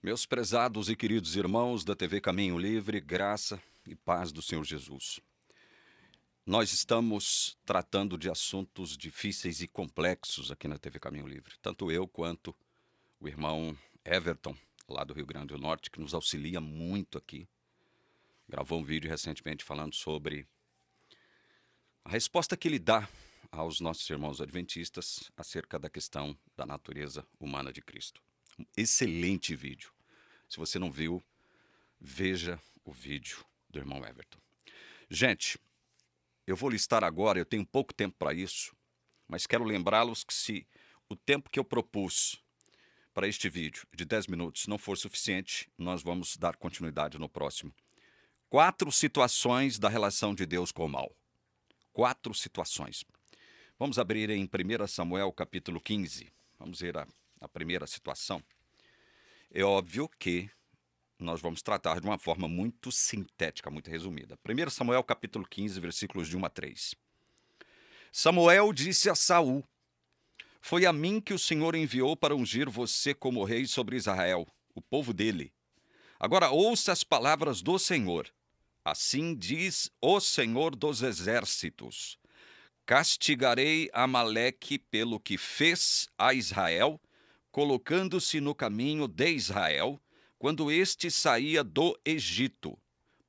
Meus prezados e queridos irmãos da TV Caminho Livre, graça e paz do Senhor Jesus. Nós estamos tratando de assuntos difíceis e complexos aqui na TV Caminho Livre. Tanto eu quanto o irmão Everton, lá do Rio Grande do Norte, que nos auxilia muito aqui. Gravou um vídeo recentemente falando sobre a resposta que ele dá aos nossos irmãos adventistas acerca da questão da natureza humana de Cristo. Um excelente vídeo. Se você não viu, veja o vídeo do irmão Everton. Gente, eu vou listar agora, eu tenho pouco tempo para isso, mas quero lembrá-los que se o tempo que eu propus para este vídeo de 10 minutos não for suficiente, nós vamos dar continuidade no próximo. 4 situações da relação de Deus com o mal. 4 situações. Vamos abrir em 1 Samuel capítulo 15. Vamos ver a primeira situação. É óbvio que nós vamos tratar de uma forma muito sintética, muito resumida. 1 Samuel capítulo 15, versículos de 1 a 3. Samuel disse a Saul: Foi a mim que o Senhor enviou para ungir você como rei sobre Israel, o povo dele. Agora ouça as palavras do Senhor. Assim diz o Senhor dos exércitos: Castigarei Amaleque pelo que fez a Israel, colocando-se no caminho de Israel, quando este saía do Egito.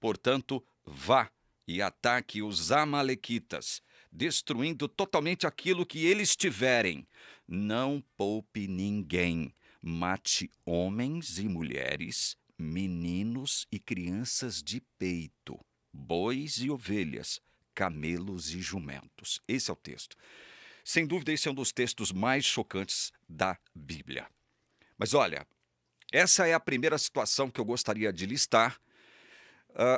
Portanto, vá e ataque os amalequitas, destruindo totalmente aquilo que eles tiverem. Não poupe ninguém. Mate homens e mulheres, meninos e crianças de peito, bois e ovelhas, camelos e jumentos. Esse é o texto. Sem dúvida, esse é um dos textos mais chocantes da Bíblia. Mas olha, essa é a primeira situação que eu gostaria de listar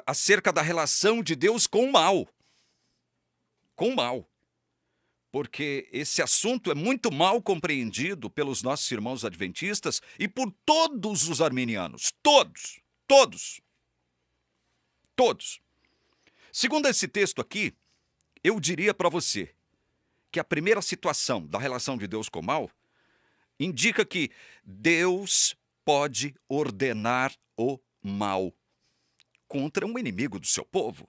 acerca da relação de Deus com o mal. Com o mal. Porque esse assunto é muito mal compreendido pelos nossos irmãos adventistas e por todos os arminianos. Todos. Todos. Todos. Segundo esse texto aqui, eu diria para você que a primeira situação da relação de Deus com o mal indica que Deus pode ordenar o mal contra um inimigo do seu povo,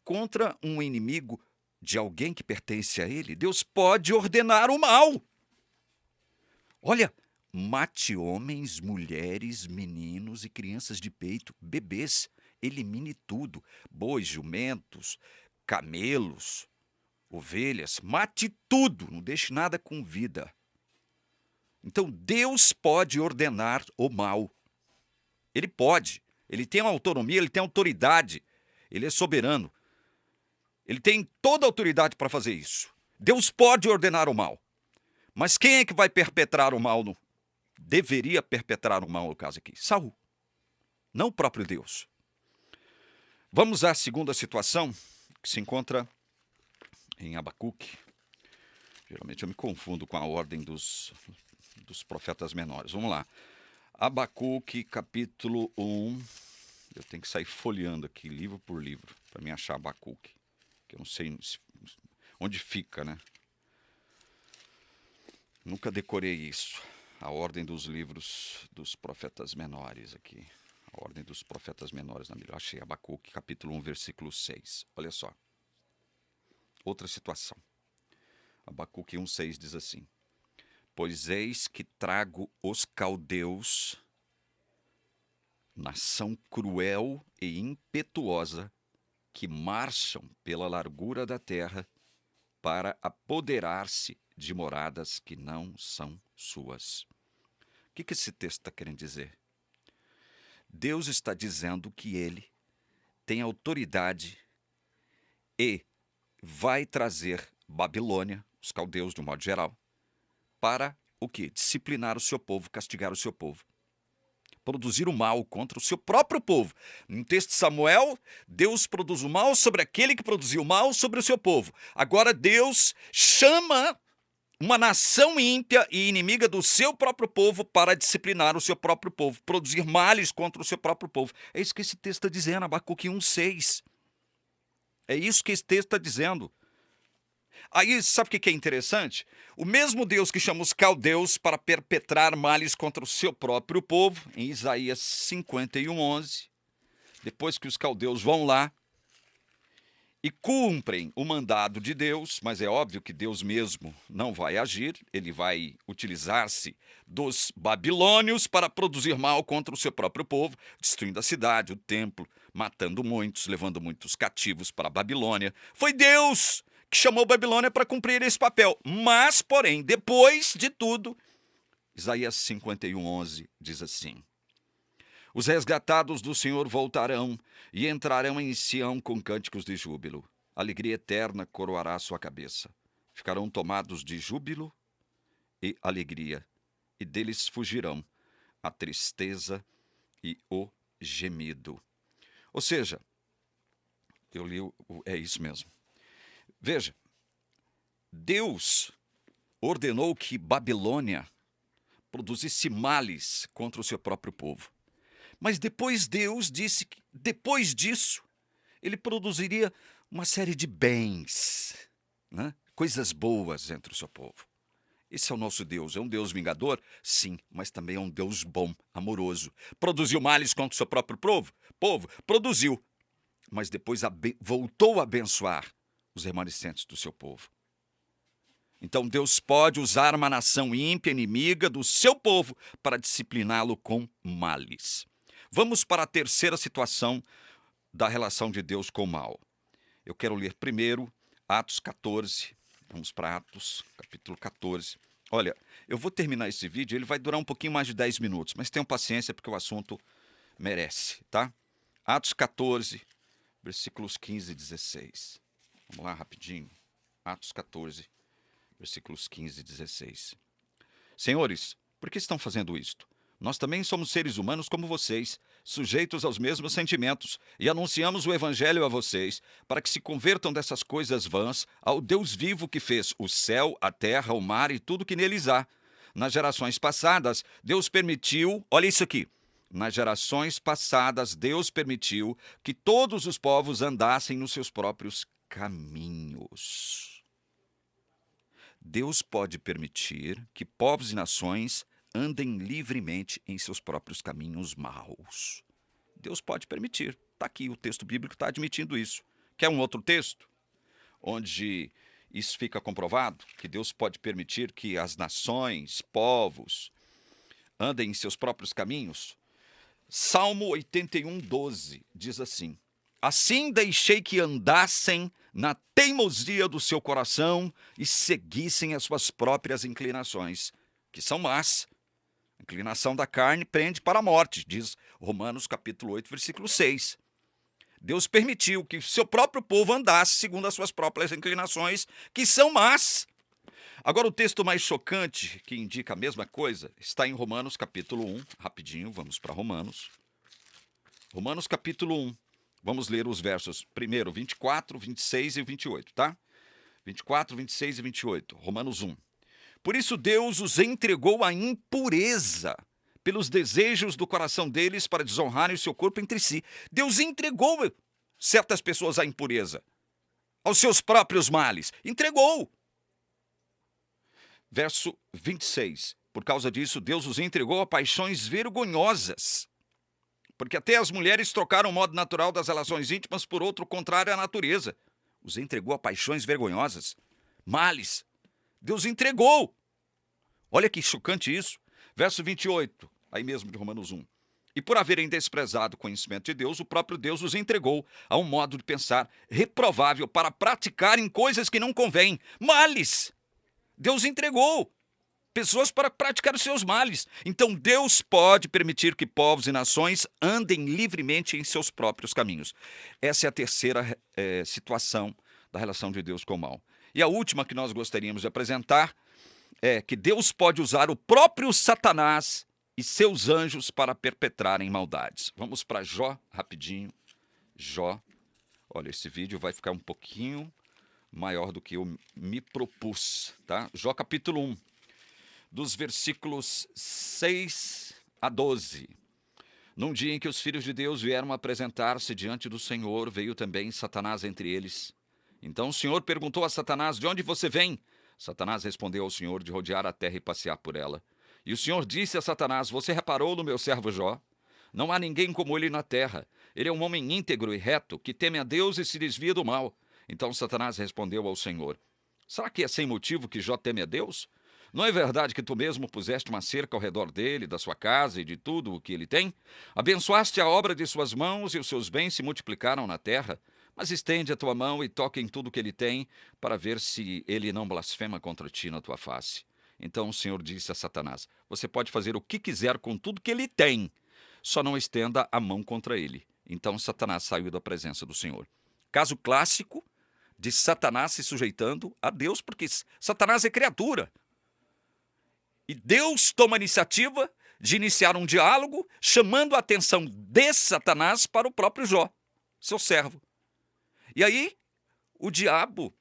contra um inimigo de alguém que pertence a ele. Deus pode ordenar o mal. Olha, mate homens, mulheres, meninos e crianças de peito, bebês, elimine tudo, bois, jumentos, camelos, ovelhas, mate tudo, não deixe nada com vida. Então Deus pode ordenar o mal. Ele pode. Ele tem uma autonomia, ele tem autoridade. Ele é soberano. Ele tem toda a autoridade para fazer isso. Deus pode ordenar o mal. Mas quem é que vai perpetrar o mal? Deveria perpetrar o mal no caso aqui? Saul. Não o próprio Deus. Vamos à segunda situação, que se encontra em Abacuque. Geralmente eu me confundo com a ordem dos profetas menores. Vamos lá. Abacuque, capítulo 1. Eu tenho que sair folheando aqui, livro por livro, para me achar Abacuque. Que eu não sei onde fica, né? Nunca decorei isso. A ordem dos livros dos profetas menores aqui. A ordem dos profetas menores na Bíblia. Achei Abacuque, capítulo 1, versículo 6. Olha só. Outra situação. Abacuque 1,6 diz assim: Pois eis que trago os caldeus, nação cruel e impetuosa, que marcham pela largura da terra para apoderar-se de moradas que não são suas. O que esse texto está querendo dizer? Deus está dizendo que ele tem autoridade e vai trazer Babilônia, os caldeus de um modo geral, para o quê? Disciplinar o seu povo, castigar o seu povo. Produzir o mal contra o seu próprio povo. No texto de Samuel, Deus produz o mal sobre aquele que produziu o mal sobre o seu povo. Agora Deus chama uma nação ímpia e inimiga do seu próprio povo para disciplinar o seu próprio povo, produzir males contra o seu próprio povo. É isso que esse texto está dizendo, Abacuque 1,6. É isso que esse texto está dizendo. Aí, sabe o que é interessante? O mesmo Deus que chama os caldeus para perpetrar males contra o seu próprio povo, em Isaías 51:11, depois que os caldeus vão lá e cumprem o mandado de Deus, mas é óbvio que Deus mesmo não vai agir, ele vai utilizar-se dos babilônios para produzir mal contra o seu próprio povo, destruindo a cidade, o templo, matando muitos, levando muitos cativos para a Babilônia. Foi Deus que chamou a Babilônia para cumprir esse papel. Mas, porém, depois de tudo, Isaías 51:11 diz assim: os resgatados do Senhor voltarão e entrarão em Sião com cânticos de júbilo. Alegria eterna coroará sua cabeça. Ficarão tomados de júbilo e alegria, e deles fugirão a tristeza e o gemido. Ou seja, eu li, é isso mesmo. Veja, Deus ordenou que Babilônia produzisse males contra o seu próprio povo. Mas depois Deus disse que, depois disso, ele produziria uma série de bens, né? Coisas boas entre o seu povo. Esse é o nosso Deus. É um Deus vingador? Sim, mas também é um Deus bom, amoroso. Produziu males contra o seu próprio povo? Produziu. Mas depois voltou a abençoar os remanescentes do seu povo. Então Deus pode usar uma nação ímpia, inimiga do seu povo, para discipliná-lo com males. Vamos para a terceira situação da relação de Deus com o mal. Eu quero ler primeiro Atos 14. Vamos para Atos, capítulo 14. Olha, eu vou terminar esse vídeo, ele vai durar um pouquinho mais de 10 minutos, mas tenham paciência porque o assunto merece, tá? Atos 14, versículos 15 e 16. Vamos lá, rapidinho. Atos 14, versículos 15 e 16. Senhores, por que estão fazendo isto? Nós também somos seres humanos como vocês, sujeitos aos mesmos sentimentos, e anunciamos o Evangelho a vocês, para que se convertam dessas coisas vãs ao Deus vivo que fez o céu, a terra, o mar e tudo que neles há. Nas gerações passadas, Deus permitiu, olha isso aqui, nas gerações passadas, Deus permitiu que todos os povos andassem nos seus próprios caminhos. Deus pode permitir que povos e nações andem livremente em seus próprios caminhos maus. Deus pode permitir. Está aqui, o texto bíblico está admitindo isso. Quer um outro texto? Onde isso fica comprovado? Que Deus pode permitir que as nações, povos, andem em seus próprios caminhos? Salmo 81:12 diz assim: assim deixei que andassem na teimosia do seu coração e seguissem as suas próprias inclinações, que são más. A inclinação da carne prende para a morte, diz Romanos capítulo 8, versículo 6. Deus permitiu que seu próprio povo andasse segundo as suas próprias inclinações, que são más. Agora, o texto mais chocante, que indica a mesma coisa, está em Romanos capítulo 1. Rapidinho, vamos para Romanos. Romanos capítulo 1. Vamos ler os versos primeiro 24, 26 e 28, tá? 24, 26 e 28. Romanos 1. Por isso Deus os entregou à impureza, pelos desejos do coração deles, para desonrarem o seu corpo entre si. Deus entregou certas pessoas à impureza, aos seus próprios males. Entregou. Verso 26. Por causa disso, Deus os entregou a paixões vergonhosas, porque até as mulheres trocaram o modo natural das relações íntimas por outro contrário à natureza. Os entregou a paixões vergonhosas, males. Deus entregou. Olha que chocante isso. Verso 28, aí mesmo de Romanos 1. E por haverem desprezado o conhecimento de Deus, o próprio Deus os entregou a um modo de pensar reprovável para praticarem coisas que não convêm. Males. Deus entregou pessoas para praticar os seus males. Então Deus pode permitir que povos e nações andem livremente em seus próprios caminhos. Essa é a terceira situação da relação de Deus com o mal. E a última que nós gostaríamos de apresentar é que Deus pode usar o próprio Satanás e seus anjos para perpetrarem maldades. Vamos para Jó, rapidinho. Jó. Olha, esse vídeo vai ficar um pouquinho maior do que eu me propus, tá? Jó capítulo 1, dos versículos 6 a 12. Num dia em que os filhos de Deus vieram apresentar-se diante do Senhor, veio também Satanás entre eles. Então o Senhor perguntou a Satanás: de onde você vem? Satanás respondeu ao Senhor: de rodear a terra e passear por ela. E o Senhor disse a Satanás: você reparou no meu servo Jó? Não há ninguém como ele na terra. Ele é um homem íntegro e reto, que teme a Deus e se desvia do mal. Então Satanás respondeu ao Senhor: será que é sem motivo que Jó teme a Deus? Não é verdade que tu mesmo puseste uma cerca ao redor dele, da sua casa e de tudo o que ele tem? Abençoaste a obra de suas mãos e os seus bens se multiplicaram na terra. Mas estende a tua mão e toca em tudo que ele tem, para ver se ele não blasfema contra ti na tua face. Então o Senhor disse a Satanás: você pode fazer o que quiser com tudo que ele tem, só não estenda a mão contra ele. Então Satanás saiu da presença do Senhor. Caso clássico de Satanás se sujeitando a Deus, porque Satanás é criatura. E Deus toma a iniciativa de iniciar um diálogo, chamando a atenção de Satanás para o próprio Jó, seu servo. E aí, o diabo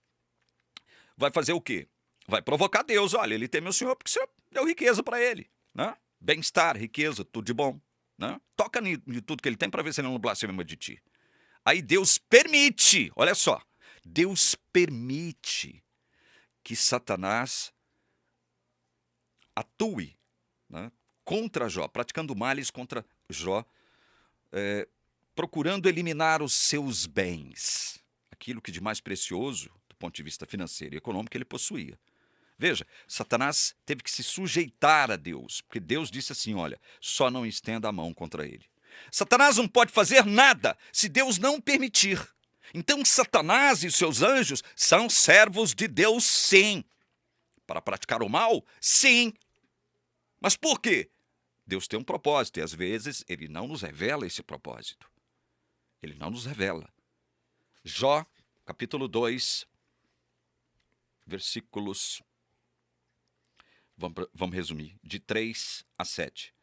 vai fazer o quê? Vai provocar Deus. Olha, ele teme o Senhor porque o Senhor deu riqueza para ele, né? Bem-estar, riqueza, tudo de bom, né? Toca de tudo que ele tem para ver se ele não blasfema de ti. Aí Deus permite, olha só, Deus permite que Satanás atue, né, contra Jó, praticando males contra Jó, procurando eliminar os seus bens, aquilo que de mais precioso, do ponto de vista financeiro e econômico, ele possuía. Veja, Satanás teve que se sujeitar a Deus, porque Deus disse assim: olha, só não estenda a mão contra ele. Satanás não pode fazer nada se Deus não permitir. Então Satanás e seus anjos são servos de Deus, sim. Para praticar o mal? Sim. Mas por quê? Deus tem um propósito e às vezes ele não nos revela esse propósito. Ele não nos revela. Jó, capítulo 2, versículos, vamos resumir, de 3 a 7.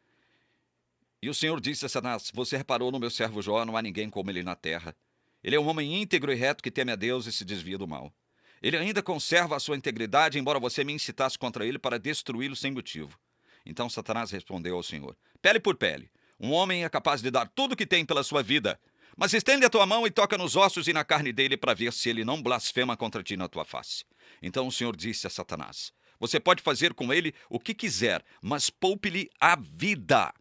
E o Senhor disse a Satanás: você reparou no meu servo Jó, não há ninguém como ele na terra. Ele é um homem íntegro e reto que teme a Deus e se desvia do mal. Ele ainda conserva a sua integridade, embora você me incitasse contra ele para destruí-lo sem motivo. Então Satanás respondeu ao Senhor: pele por pele. Um homem é capaz de dar tudo o que tem pela sua vida. Mas estende a tua mão e toca nos ossos e na carne dele para ver se ele não blasfema contra ti na tua face. Então o Senhor disse a Satanás: você pode fazer com ele o que quiser, mas poupe-lhe a vida.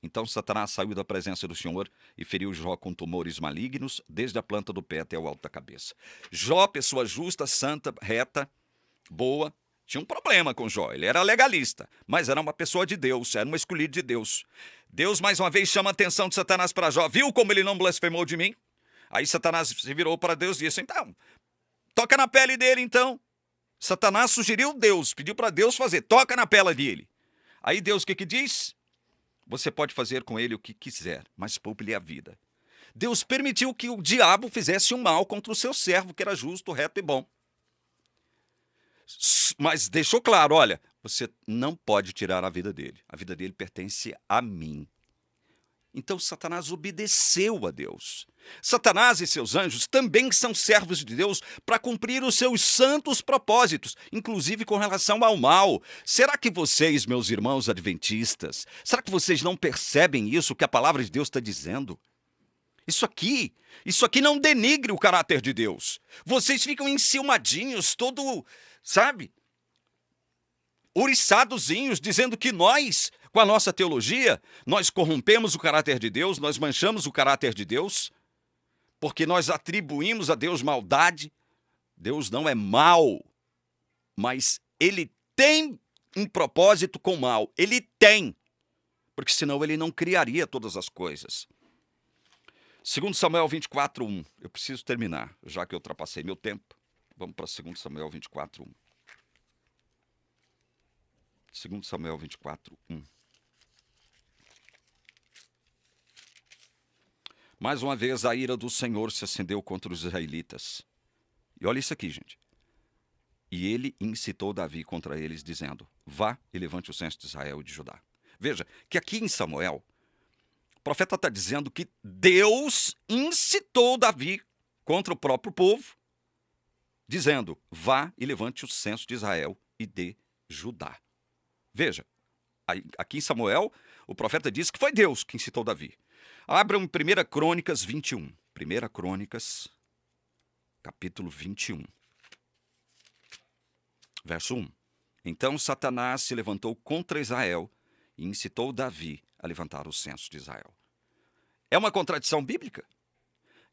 Então Satanás saiu da presença do Senhor e feriu Jó com tumores malignos, desde a planta do pé até o alto da cabeça. Jó, pessoa justa, santa, reta, boa, tinha um problema com Jó. Ele era legalista, mas era uma pessoa de Deus, era um escolhido de Deus. Deus mais uma vez chama a atenção de Satanás para Jó. Viu como ele não blasfemou de mim? Aí Satanás se virou para Deus e disse: então, toca na pele dele então. Satanás sugeriu Deus, pediu para Deus fazer, toca na pele dele. Aí Deus o que diz? Você pode fazer com ele o que quiser, mas poupe-lhe a vida. Deus permitiu que o diabo fizesse um mal contra o seu servo, que era justo, reto e bom. Mas deixou claro: olha, você não pode tirar a vida dele. A vida dele pertence a mim. Então Satanás obedeceu a Deus. Satanás e seus anjos também são servos de Deus para cumprir os seus santos propósitos, inclusive com relação ao mal. Será que vocês, meus irmãos adventistas, será que vocês não percebem isso que a palavra de Deus está dizendo? Isso aqui não denigre o caráter de Deus. Vocês ficam enciumadinhos, todo, sabe, ouriçadozinhos, dizendo que nós, com a nossa teologia, nós corrompemos o caráter de Deus, nós manchamos o caráter de Deus, porque nós atribuímos a Deus maldade. Deus não é mau, mas ele tem um propósito com o mal. Ele tem, porque senão ele não criaria todas as coisas. 2 Samuel 24:1. Eu preciso terminar, já que eu ultrapassei meu tempo. Vamos para 2 Samuel 24:1. 2 Samuel 24:1. Mais uma vez a ira do Senhor se acendeu contra os israelitas. E olha isso aqui, gente. E ele incitou Davi contra eles, dizendo: vá e levante o censo de Israel e de Judá. Veja que aqui em Samuel, o profeta está dizendo que Deus incitou Davi contra o próprio povo, dizendo: vá e levante o censo de Israel e de Judá. Veja, aqui em Samuel, o profeta diz que foi Deus que incitou Davi. Abram 1 Crônicas 21. 1 Crônicas capítulo 21, verso 1. Então Satanás se levantou contra Israel e incitou Davi a levantar o censo de Israel. É uma contradição bíblica?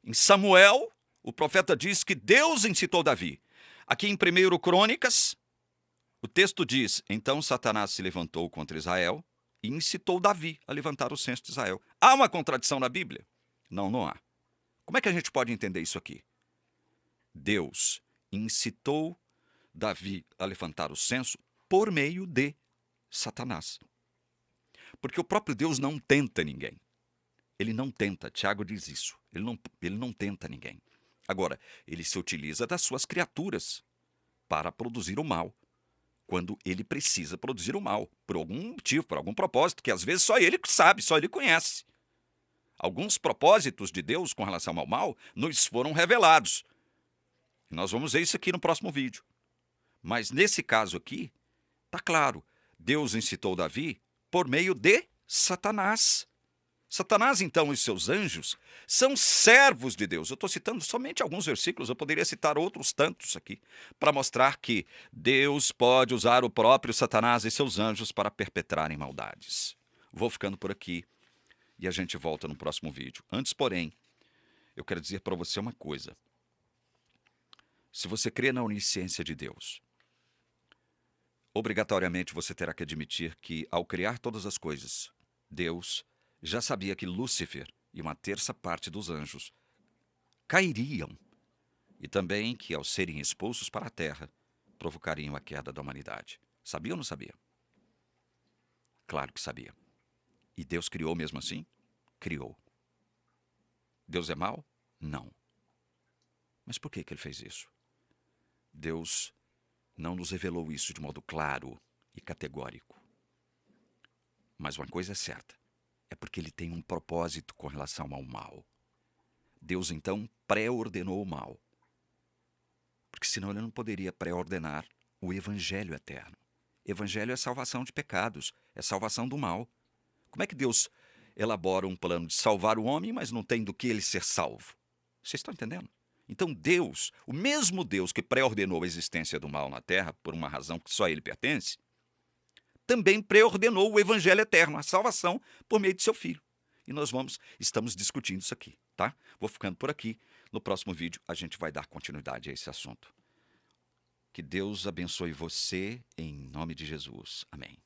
Em Samuel, o profeta diz que Deus incitou Davi. Aqui em 1 Crônicas, o texto diz: então Satanás se levantou contra Israel e incitou Davi a levantar o censo de Israel. Há uma contradição na Bíblia? Não, não há. Como é que a gente pode entender isso aqui? Deus incitou Davi a levantar o censo por meio de Satanás. Porque o próprio Deus não tenta ninguém. Ele não tenta, Tiago diz isso. Ele não tenta ninguém. Agora, ele se utiliza das suas criaturas para produzir o mal, quando ele precisa produzir o mal, por algum motivo, por algum propósito, que às vezes só ele sabe, só ele conhece. Alguns propósitos de Deus com relação ao mal nos foram revelados. Nós vamos ver isso aqui no próximo vídeo. Mas nesse caso aqui, está claro, Deus incitou Davi por meio de Satanás. Satanás, então, e seus anjos são servos de Deus. Eu estou citando somente alguns versículos, eu poderia citar outros tantos aqui, para mostrar que Deus pode usar o próprio Satanás e seus anjos para perpetrarem maldades. Vou ficando por aqui e a gente volta no próximo vídeo. Antes, porém, eu quero dizer para você uma coisa. Se você crê na onisciência de Deus, obrigatoriamente você terá que admitir que, ao criar todas as coisas, Deus já sabia que Lúcifer e uma terça parte dos anjos cairiam, e também que, ao serem expulsos para a terra, provocariam a queda da humanidade. Sabia ou não sabia? Claro que sabia. E Deus criou mesmo assim? Criou. Deus é mau? Não. Mas por que ele fez isso? Deus não nos revelou isso de modo claro e categórico. Mas uma coisa é certa. É porque ele tem um propósito com relação ao mal. Deus, então, pré-ordenou o mal. Porque senão ele não poderia pré-ordenar o evangelho eterno. Evangelho é salvação de pecados, é salvação do mal. Como é que Deus elabora um plano de salvar o homem, mas não tem do que ele ser salvo? Vocês estão entendendo? Então Deus, o mesmo Deus que pré-ordenou a existência do mal na terra, por uma razão que só ele pertence, também pré-ordenou o evangelho eterno, a salvação, por meio de seu filho. E nós estamos discutindo isso aqui, tá? Vou ficando por aqui. No próximo vídeo a gente vai dar continuidade a esse assunto. Que Deus abençoe você em nome de Jesus. Amém.